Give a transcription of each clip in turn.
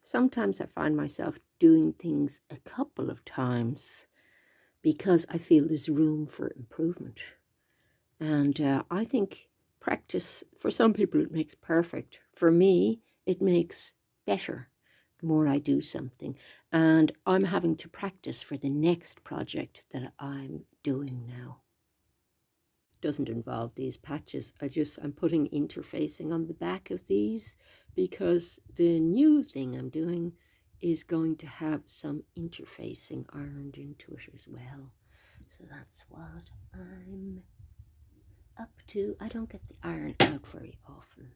Sometimes I find myself doing things a couple of times because I feel there's room for improvement. And I think practice, for some people, it makes perfect. For me, it makes better the more I do something. And I'm having to practice for the next project that I'm doing now. Doesn't involve these patches. I'm putting interfacing on the back of these because the new thing I'm doing is going to have some interfacing ironed into it as well. So that's what I'm up to. I don't get the iron out very often.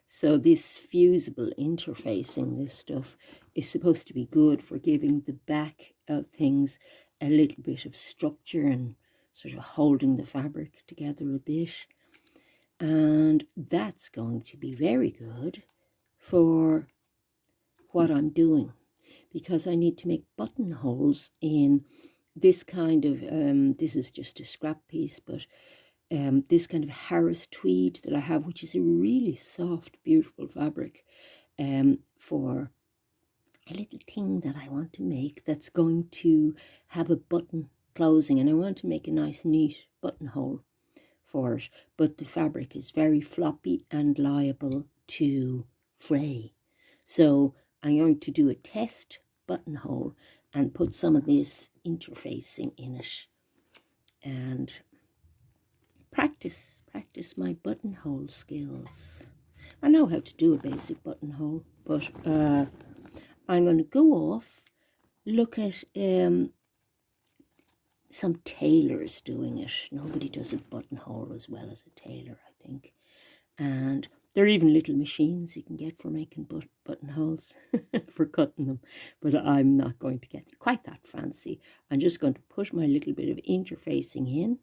So this fusible interfacing, this stuff, is supposed to be good for giving the back of things a little bit of structure and sort of holding the fabric together a bit. And that's going to be very good for what I'm doing, because I need to make buttonholes in this kind of, this is just a scrap piece, but this kind of Harris tweed that I have, which is a really soft, beautiful fabric, for a little thing that I want to make that's going to have a button closing, and I want to make a nice, neat buttonhole for it, but the fabric is very floppy and liable to fray. So I'm going to do a test buttonhole and put some of this interfacing in it and practice my buttonhole skills. I know how to do a basic buttonhole, but I'm going to go off, look at some tailors doing it. Nobody does a buttonhole as well as a tailor, I think. And there are even little machines you can get for making buttonholes, for cutting them. But I'm not going to get quite that fancy. I'm just going to put my little bit of interfacing in,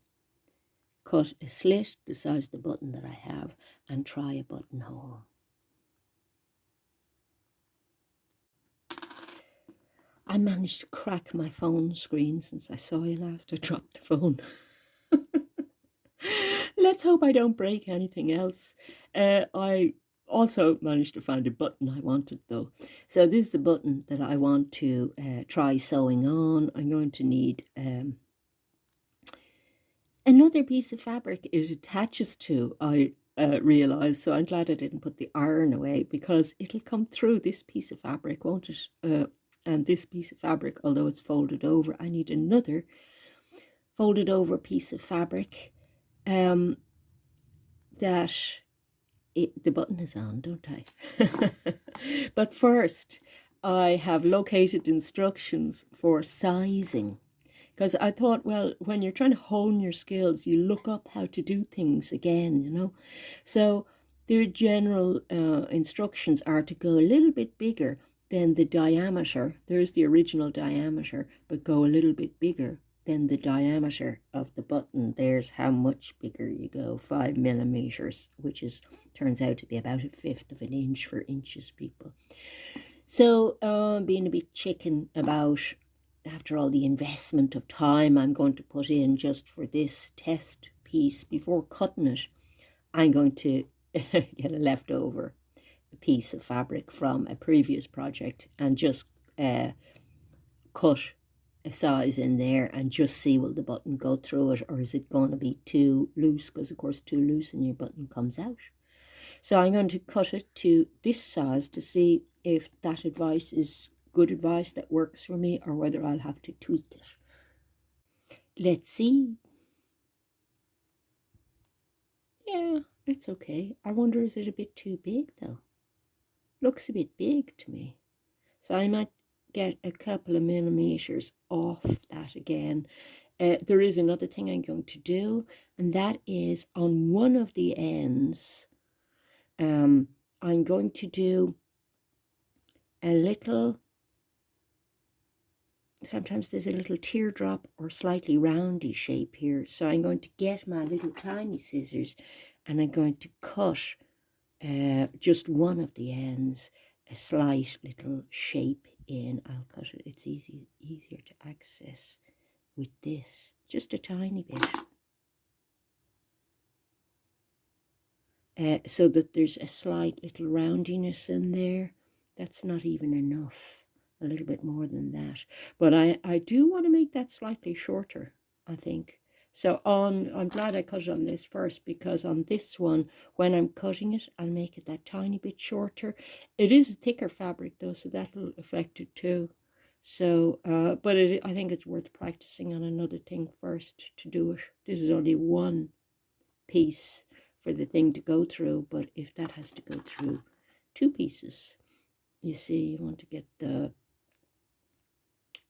cut a slit the size of the button that I have, and try a buttonhole. I managed to crack my phone screen since I saw you last. I dropped the phone. Let's hope I don't break anything else. I also managed to find a button I wanted, though. So this is the button that I want to try sewing on. I'm going to need another piece of fabric it attaches to, I realise. So I'm glad I didn't put the iron away, because it'll come through this piece of fabric, won't it? And this piece of fabric, although it's folded over, I need another folded over piece of fabric that the button is on, don't I? But first, I have located instructions for sizing, because I thought, well, when you're trying to hone your skills, you look up how to do things again, you know. So the general instructions are to go a little bit bigger than the diameter. There's the original diameter, but go a little bit bigger than the diameter of the button. There's how much bigger you go, 5 millimeters, which is turns out to be about 1/5 of an inch for inches, people. So being a bit chicken about, after all the investment of time I'm going to put in just for this test piece, before cutting it, I'm going to get a leftover piece of fabric from a previous project and just cut a size in there and just see, will the button go through it, or is it going to be too loose? Because of course too loose and your button comes out. So I'm going to cut it to this size to see if that advice is good advice that works for me, or whether I'll have to tweak it. Let's see. Yeah, it's okay. I wonder, is it a bit too big though? Looks a bit big to me. So I might get a couple of millimeters off that again. There is another thing I'm going to do, and that is on one of the ends, I'm going to do a little, sometimes there's a little teardrop or slightly roundy shape here. So I'm going to get my little tiny scissors and I'm going to cut just one of the ends, a slight little shape in. I'll cut it, it's easier to access with this, just a tiny bit, so that there's a slight little roundiness in there. That's not even enough, a little bit more than that. But I do want to make that slightly shorter, I think. So I'm glad I cut it on this first, because on this one, when I'm cutting it, I'll make it that tiny bit shorter. It is a thicker fabric though, so that'll affect it too. So, but I think it's worth practicing on another thing first to do it. This is only one piece for the thing to go through, but if that has to go through two pieces, you see, you want to get the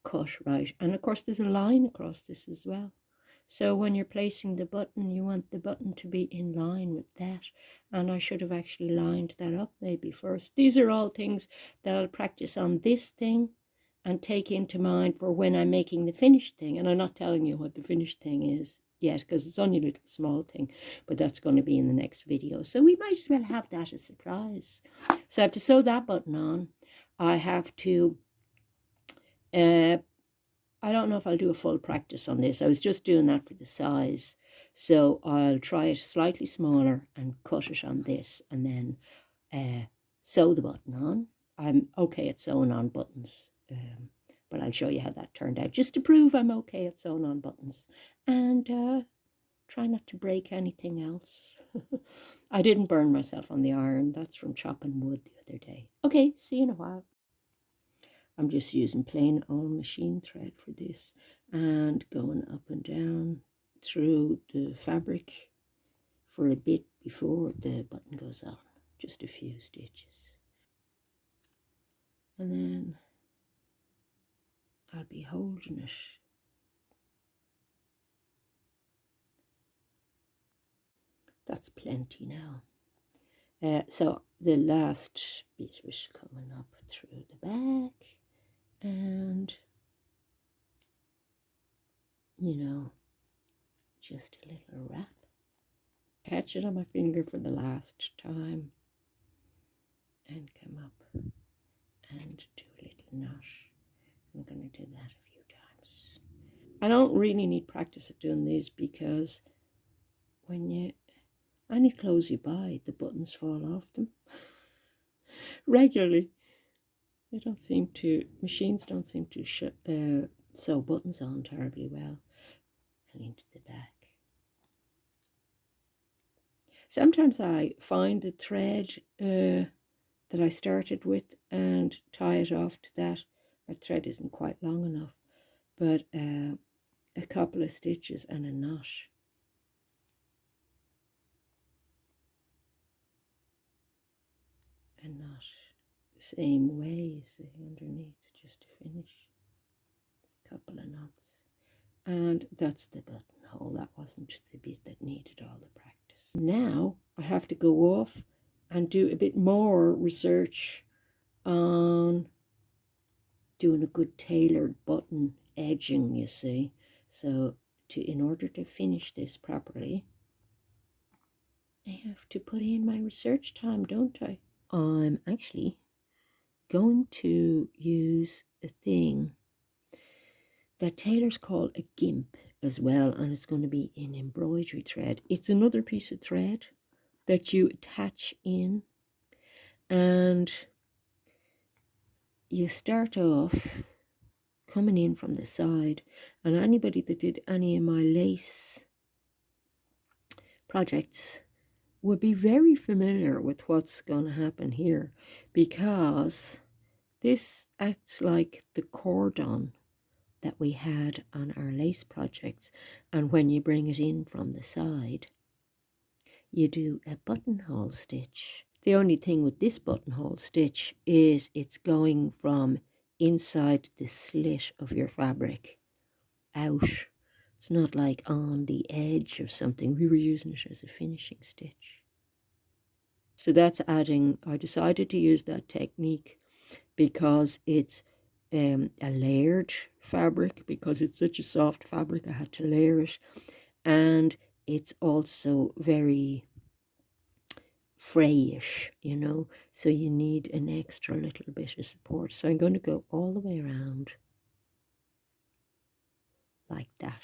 cut right. And of course, there's a line across this as well. So when you're placing the button, you want the button to be in line with that. And I should have actually lined that up maybe first. These are all things that I'll practice on this thing and take into mind for when I'm making the finished thing. And I'm not telling you what the finished thing is yet, because it's only a little small thing, but that's going to be in the next video. So we might as well have that as a surprise. So I have to sew that button on. I have to I don't know if I'll do a full practice on this. I was just doing that for the size. So I'll try it slightly smaller and cut it on this, and then sew the button on. I'm okay at sewing on buttons, but I'll show you how that turned out, just to prove I'm okay at sewing on buttons. And try not to break anything else. I didn't burn myself on the iron. That's from chopping wood the other day. Okay, see you in a while. I'm just using plain old machine thread for this and going up and down through the fabric for a bit before the button goes on, just a few stitches. And then I'll be holding it. That's plenty now. So the last bit was coming up through the back, and you know, just a little wrap. Catch it on my finger for the last time and come up and do a little knot. I'm going to do that a few times. I don't really need practice at doing these, because when any clothes you buy, the buttons fall off them regularly. They don't seem to, machines don't seem to sew buttons on terribly well. And into the back. Sometimes I find the thread that I started with and tie it off to that. My thread isn't quite long enough, but a couple of stitches and a knot. A knot the same way, you see, underneath, just to finish. A couple of knots. And that's the buttonhole. That wasn't the bit that needed all the practice. Now I have to go off and do a bit more research on doing a good tailored button edging, you see. So in order to finish this properly, I have to put in my research time, don't I? I'm actually going to use a thing that tailors call a gimp as well, and it's going to be in embroidery thread. It's another piece of thread that you attach in, and you start off coming in from the side. And anybody that did any of my lace projects would be very familiar with what's going to happen here, because this acts like the cordon that we had on our lace projects. And when you bring it in from the side, you do a buttonhole stitch. The only thing with this buttonhole stitch is it's going from inside the slit of your fabric out. It's not like on the edge or something. We were using it as a finishing stitch. So that's adding, I decided to use that technique because it's a layered fabric, because it's such a soft fabric. I had to layer it, and it's also very frayish, you know, so you need an extra little bit of support. So I'm going to go all the way around like that.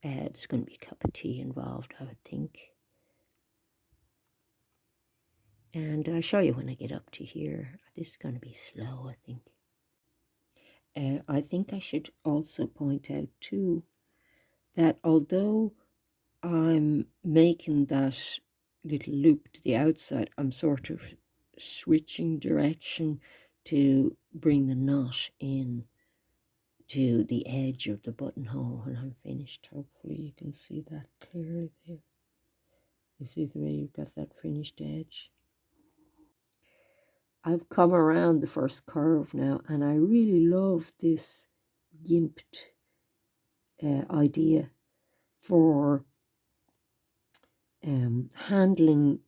There's going to be a cup of tea involved, I would think. And I'll show you when I get up to here. This is going to be slow, I think. I think I should also point out too that although I'm making that little loop to the outside, I'm sort of switching direction to bring the knot in to the edge of the buttonhole when I'm finished. Hopefully you can see that clearly there. You see the way you've got that finished edge? I've come around the first curve now, and I really love this gimped idea for handling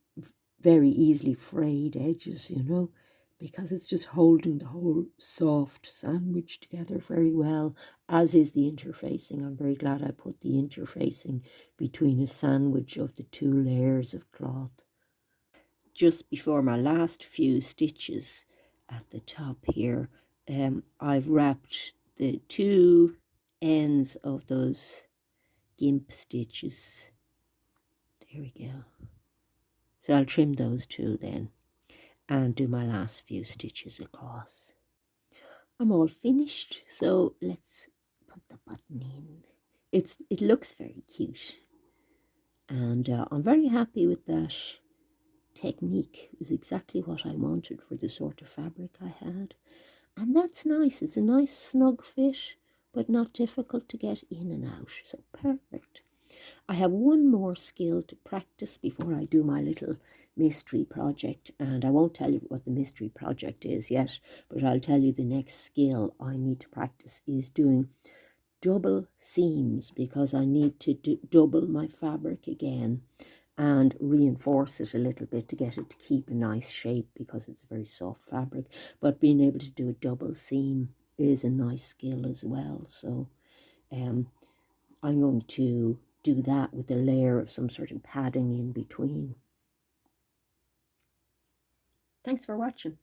very easily frayed edges, you know, because it's just holding the whole soft sandwich together very well, as is the interfacing. I'm very glad I put the interfacing between a sandwich of the two layers of cloth. Just before my last few stitches at the top here, I've wrapped the two ends of those gimp stitches. There we go. So I'll trim those two then and do my last few stitches across. I'm all finished, so let's put the button in. It looks very cute, and I'm very happy with that technique. It was exactly what I wanted for the sort of fabric I had, and that's nice. It's a nice snug fit, but not difficult to get in and out, so perfect. I have one more skill to practice before I do my little mystery project, and I won't tell you what the mystery project is yet, but I'll tell you the next skill I need to practice is doing double seams, because I need to double my fabric again and reinforce it a little bit to get it to keep a nice shape, because it's a very soft fabric. But being able to do a double seam is a nice skill as well. So I'm going to do that with a layer of some sort of padding in between. Thanks for watching.